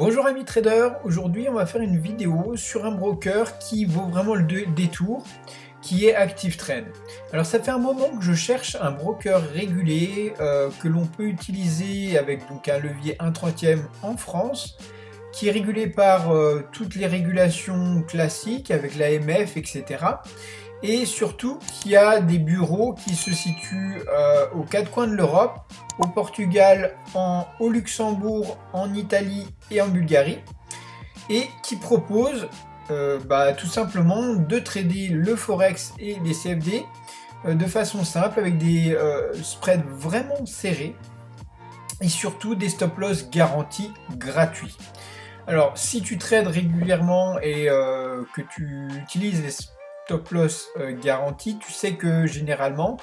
Bonjour amis traders, aujourd'hui on va faire une vidéo sur un broker qui vaut vraiment le détour, qui est ActiveTrade. Alors ça fait un moment que je cherche un broker régulier que l'on peut utiliser avec donc un levier 1/30 en France, qui est régulé par toutes les régulations classiques avec l'AMF, etc. Et surtout qui a des bureaux qui se situent aux quatre coins de l'Europe, au Portugal, au Luxembourg, en Italie et en Bulgarie, et qui propose tout simplement de trader le Forex et les CFD de façon simple avec des spreads vraiment serrés et surtout des stop loss garantis gratuits. Alors si tu trades régulièrement et que tu utilises les stop loss garantis, tu sais que généralement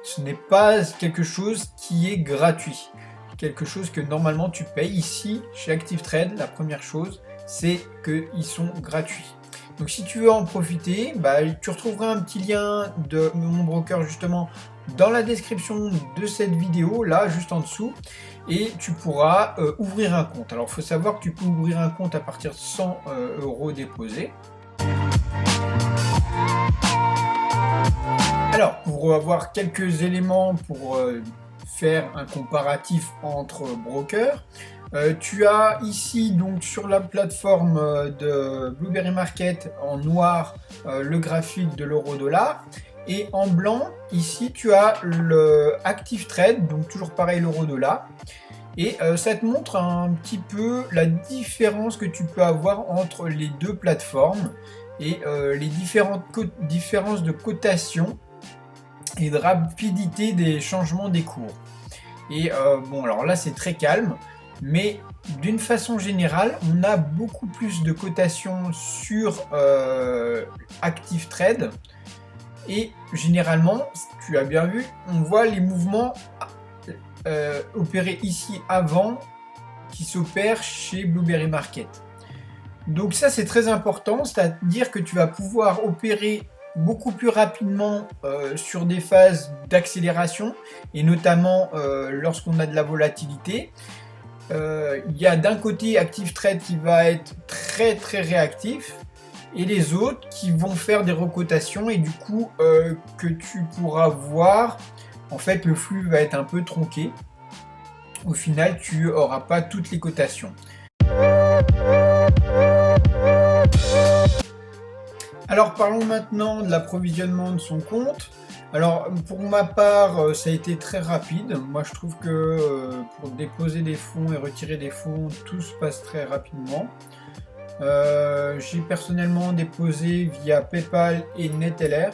ce n'est pas quelque chose qui est gratuit, quelque chose que normalement tu payes. Ici chez ActiveTrade, la première chose c'est qu'ils sont gratuits. Donc si tu veux en profiter, tu retrouveras un petit lien de mon broker justement dans la description de cette vidéo, là juste en dessous, et tu pourras ouvrir un compte. Alors il faut savoir que tu peux ouvrir un compte à partir de 100 € déposés. Alors pour avoir quelques éléments pour faire un comparatif entre brokers, tu as ici donc sur la plateforme de Blueberry Market en noir le graphique de l'euro-dollar, et en blanc ici tu as le ActiveTrade, donc toujours pareil l'euro-dollar, et ça te montre un petit peu la différence que tu peux avoir entre les deux plateformes et les différentes différences de cotation et de rapidité des changements des cours. Et bon, alors là c'est très calme, mais d'une façon générale on a beaucoup plus de cotations sur ActiveTrade, et généralement, tu as bien vu, on voit les mouvements opérés ici avant qui s'opèrent chez Blueberry Market. Donc ça c'est très important, c'est-à-dire que tu vas pouvoir opérer beaucoup plus rapidement sur des phases d'accélération, et notamment lorsqu'on a de la volatilité. Il y a d'un côté ActiveTrade qui va être très réactif, et les autres qui vont faire des recotations, et du coup que tu pourras voir, en fait le flux va être un peu tronqué. Au final tu n'auras pas toutes les cotations. Alors parlons maintenant de l'approvisionnement de son compte. Alors pour ma part ça a été très rapide. Moi je trouve que pour déposer des fonds et retirer des fonds, tout se passe très rapidement. J'ai personnellement déposé via PayPal et Neteller,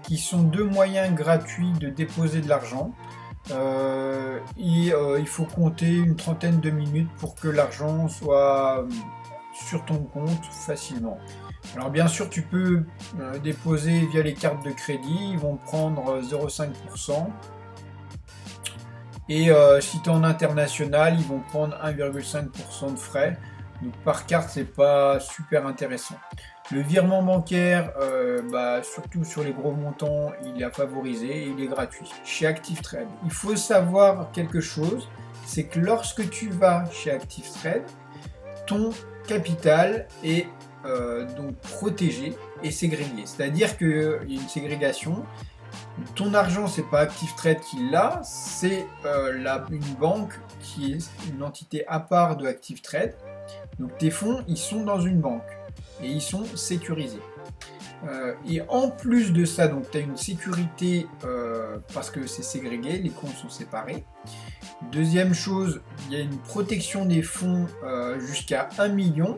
qui sont deux moyens gratuits de déposer de l'argent. Il faut compter une trentaine de minutes pour que l'argent soit sur ton compte facilement. Alors bien sûr tu peux déposer via les cartes de crédit, ils vont prendre 0,5%, et si tu es en international ils vont prendre 1,5% de frais. Donc par carte c'est pas super intéressant. Le virement bancaire, surtout sur les gros montants, il est à favoriser et il est gratuit. Chez ActiveTrade, il faut savoir quelque chose, c'est que lorsque tu vas chez ActiveTrade, ton capital est donc protégé et ségrégué. C'est-à-dire qu'il y a une ségrégation. Ton argent, c'est pas ActiveTrade qui l'a, c'est une banque qui est une entité à part de ActiveTrade. Donc tes fonds, ils sont dans une banque et ils sont sécurisés. Et en plus de ça, donc tu as une sécurité parce que c'est ségrégué, les comptes sont séparés. Deuxième chose, il y a une protection des fonds jusqu'à 1 million.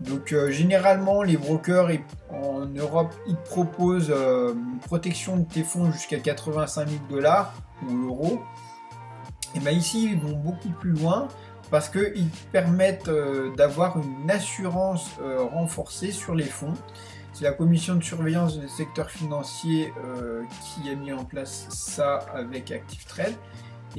Donc généralement les brokers en Europe ils te proposent une protection de tes fonds jusqu'à 85 000 $ ou euros. Et bien ici ils vont beaucoup plus loin, parce qu'ils permettent d'avoir une assurance renforcée sur les fonds. C'est la commission de surveillance des secteurs financiers qui a mis en place ça avec ActiveTrade,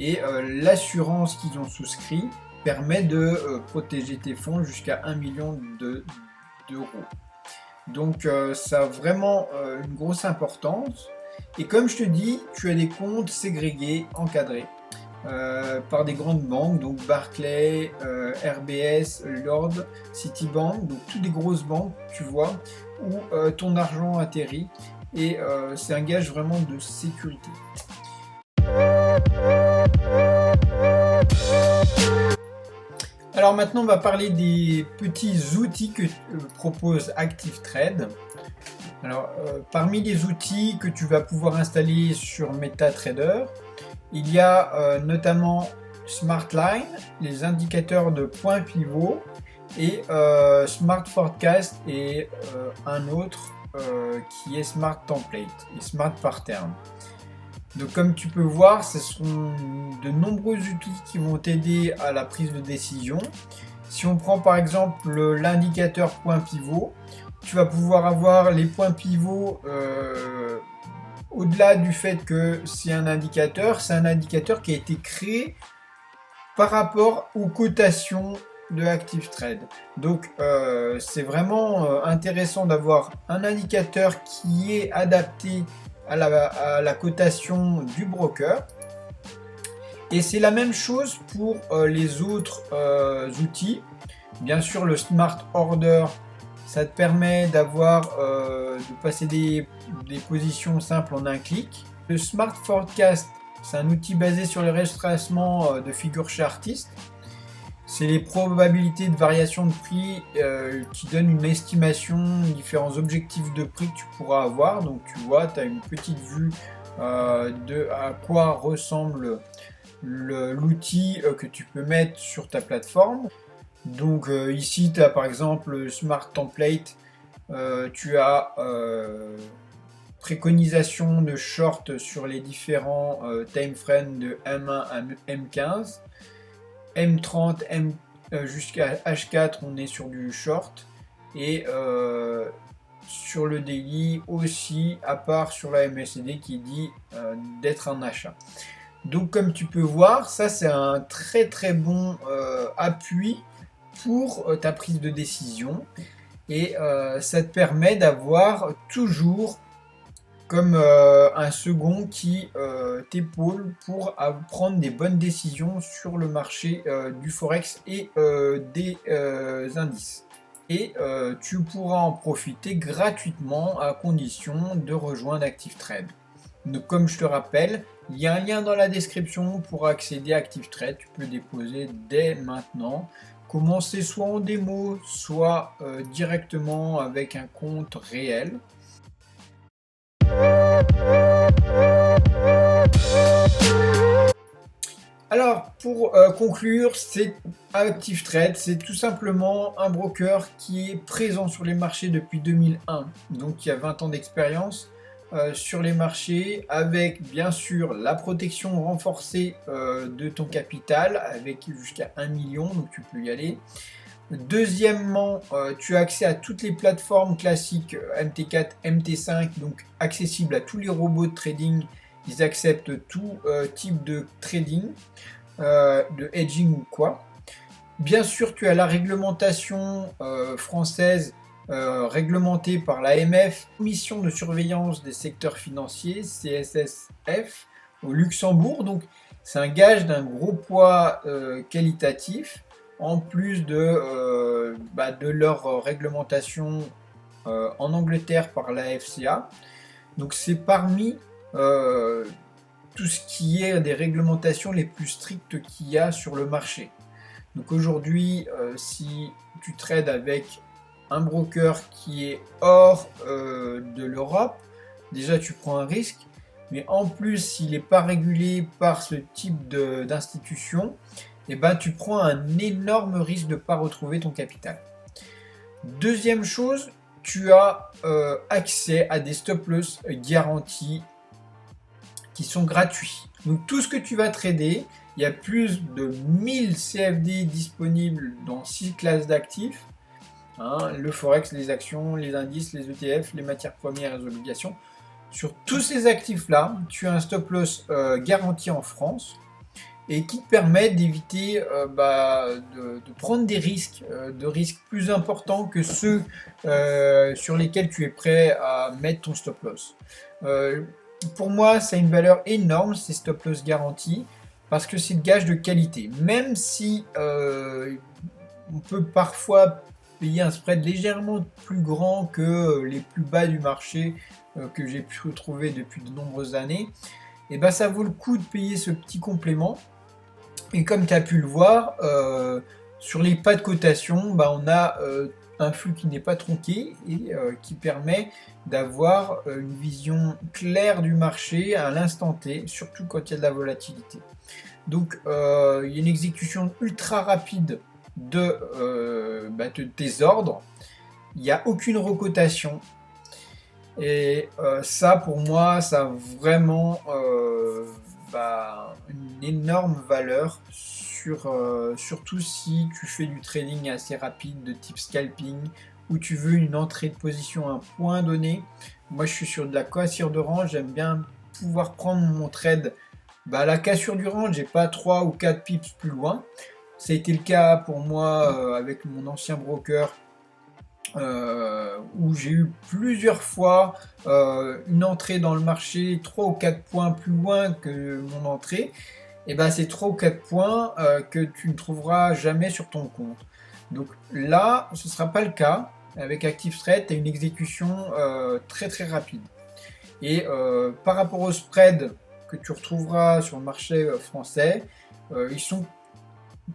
et l'assurance qu'ils ont souscrit permet de protéger tes fonds jusqu'à 1 million d'euros. Donc ça a vraiment une grosse importance, et comme je te dis, tu as des comptes ségrégés, encadrés. par des grandes banques, donc Barclays, RBS, Lord, Citibank, donc toutes des grosses banques, tu vois, où ton argent atterrit et c'est un gage vraiment de sécurité. Alors maintenant on va parler des petits outils que propose ActiveTrade. Alors parmi les outils que tu vas pouvoir installer sur MetaTrader, il y a notamment SmartLine, les indicateurs de points pivot, et Smart Forecast et un autre qui est Smart Template et Smart Pattern. Donc comme tu peux voir, ce sont de nombreux outils qui vont t'aider à la prise de décision. Si on prend par exemple l'indicateur point pivot, tu vas pouvoir avoir les points pivots au-delà du fait que c'est un indicateur qui a été créé par rapport aux cotations de ActiveTrade. Donc c'est vraiment intéressant d'avoir un indicateur qui est adapté à la cotation du broker. Et c'est la même chose pour les autres outils. Bien sûr, le Smart Order, ça te permet de passer des positions simples en un clic. Le Smart Forecast, c'est un outil basé sur les retracements de figures chartistes. C'est les probabilités de variation de prix qui donnent une estimation des différents objectifs de prix que tu pourras avoir. Donc tu vois, tu as une petite vue de à quoi ressemble l'outil que tu peux mettre sur ta plateforme. Donc ici tu as par exemple le Smart Template, tu as préconisation de short sur les différents time frames de M1 à M15. M30, jusqu'à H4, on est sur du short. Et sur le daily aussi, à part sur la MACD qui dit d'être un achat. Donc comme tu peux voir, ça c'est un très très bon appui pour ta prise de décision. Et ça te permet d'avoir toujours comme un second qui t'épaule pour prendre des bonnes décisions sur le marché du Forex et des indices. Et tu pourras en profiter gratuitement à condition de rejoindre ActiveTrade. Donc comme je te rappelle, il y a un lien dans la description pour accéder à ActiveTrade. Tu peux déposer dès maintenant. Commencer soit en démo, soit directement avec un compte réel. Alors, pour conclure, ActiveTrade, c'est tout simplement un broker qui est présent sur les marchés depuis 2001, donc il y a 20 ans d'expérience sur les marchés, avec bien sûr la protection renforcée de ton capital, avec jusqu'à 1 million, donc tu peux y aller. Deuxièmement, tu as accès à toutes les plateformes classiques MT4, MT5, donc accessibles à tous les robots de trading. Ils acceptent tout type de trading, de hedging ou quoi. Bien sûr, tu as la réglementation française réglementée par l'AMF, Commission de surveillance des secteurs financiers, CSSF, au Luxembourg. Donc, c'est un gage d'un gros poids qualitatif, en plus de leur réglementation en Angleterre par la FCA. Donc c'est parmi tout ce qui est des réglementations les plus strictes qu'il y a sur le marché. Donc aujourd'hui, si tu trades avec un broker qui est hors de l'Europe, déjà tu prends un risque, mais en plus s'il n'est pas régulé par ce type d'institution, et ben, tu prends un énorme risque de ne pas retrouver ton capital. Deuxième chose, tu as accès à des stop-loss garantis qui sont gratuits. Donc tout ce que tu vas trader, il y a plus de 1000 CFD disponibles dans 6 classes d'actifs. Le Forex, les actions, les indices, les ETF, les matières premières et les obligations. Sur tous ces actifs-là, tu as un stop-loss garanti en France, et qui te permet d'éviter de prendre des risques, de risques plus importants que ceux sur lesquels tu es prêt à mettre ton stop loss. Pour moi, ça a une valeur énorme, ces stop loss garantis, parce que c'est le gage de qualité. Même si on peut parfois payer un spread légèrement plus grand que les plus bas du marché que j'ai pu retrouver depuis de nombreuses années, et ben ça vaut le coup de payer ce petit complément. Et comme tu as pu le voir, sur les pas de cotation, bah, on a un flux qui n'est pas tronqué et qui permet d'avoir une vision claire du marché à l'instant T, surtout quand il y a de la volatilité. Donc il y a une exécution ultra rapide de tes ordres, il n'y a aucune recotation. Et ça, pour moi, ça a vraiment une énorme valeur, surtout si tu fais du trading assez rapide de type scalping, où tu veux une entrée de position à un point donné. Moi, je suis sur de la cassure de range, j'aime bien pouvoir prendre mon trade à la cassure du range, j'ai pas 3 ou 4 pips plus loin. Ça a été le cas pour moi avec mon ancien broker, où j'ai eu plusieurs fois une entrée dans le marché 3 ou 4 points plus loin que mon entrée. Et ben c'est 3 ou 4 points que tu ne trouveras jamais sur ton compte. Donc là, ce ne sera pas le cas. Avec ActiveTrade, tu as une exécution très très rapide. Et par rapport au spread que tu retrouveras sur le marché français, ils sont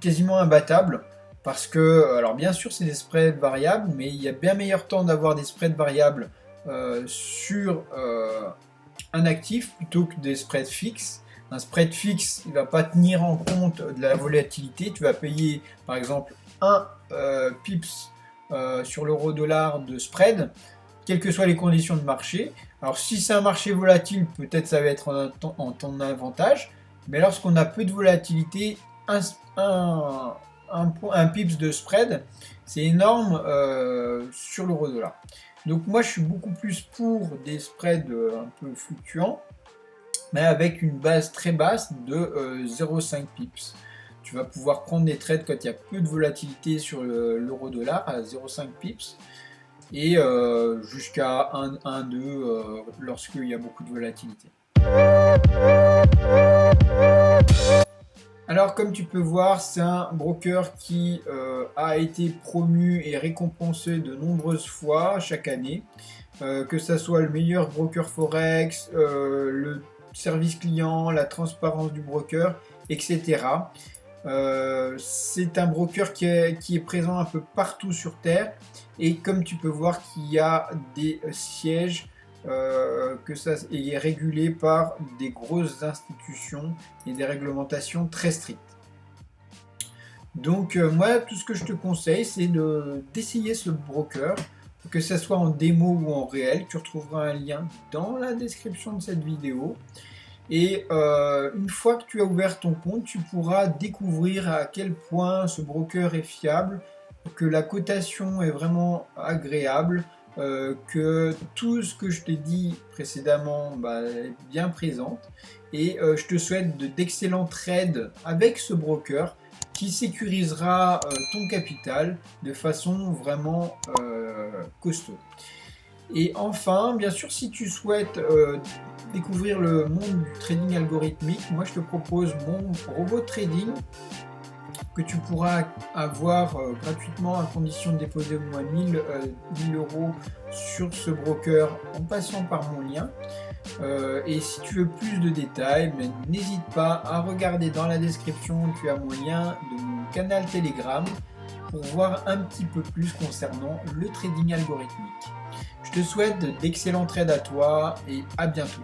quasiment imbattables. Parce que, alors bien sûr, c'est des spreads variables, mais il y a bien meilleur temps d'avoir des spreads variables sur un actif plutôt que des spreads fixes. Un spread fixe, il ne va pas tenir en compte de la volatilité. Tu vas payer, par exemple, 1 pips sur l'euro-dollar de spread, quelles que soient les conditions de marché. Alors, si c'est un marché volatile, peut-être ça va être en ton avantage. Mais lorsqu'on a peu de volatilité, un pips de spread, c'est énorme sur l'euro-dollar. Donc moi je suis beaucoup plus pour des spreads un peu fluctuants, mais avec une base très basse de 0,5 pips. Tu vas pouvoir prendre des trades quand il y a peu de volatilité sur l'euro-dollar à 0,5 pips et jusqu'à 1,2 lorsqu'il y a beaucoup de volatilité. Alors comme tu peux voir, c'est un broker qui a été promu et récompensé de nombreuses fois chaque année, que ça soit le meilleur broker forex, le service client, la transparence du broker, etc. C'est un broker qui est présent un peu partout sur Terre et comme tu peux voir qu'il y a des sièges que ça est régulé par des grosses institutions et des réglementations très strictes. Donc moi, tout ce que je te conseille, c'est d'essayer ce broker, que ce soit en démo ou en réel. Tu retrouveras un lien dans la description de cette vidéo. Et une fois que tu as ouvert ton compte, tu pourras découvrir à quel point ce broker est fiable, que la cotation est vraiment agréable, que tout ce que je t'ai dit précédemment est bien présente et je te souhaite d'excellents trades avec ce broker qui sécurisera ton capital de façon vraiment costaud. Et enfin, bien sûr, si tu souhaites découvrir le monde du trading algorithmique, moi je te propose mon robot trading que tu pourras avoir gratuitement à condition de déposer au moins 1000 euros sur ce broker en passant par mon lien. Et si tu veux plus de détails, n'hésite pas à regarder dans la description, tu as mon lien de mon canal Telegram pour voir un petit peu plus concernant le trading algorithmique. Je te souhaite d'excellents trades à toi et à bientôt.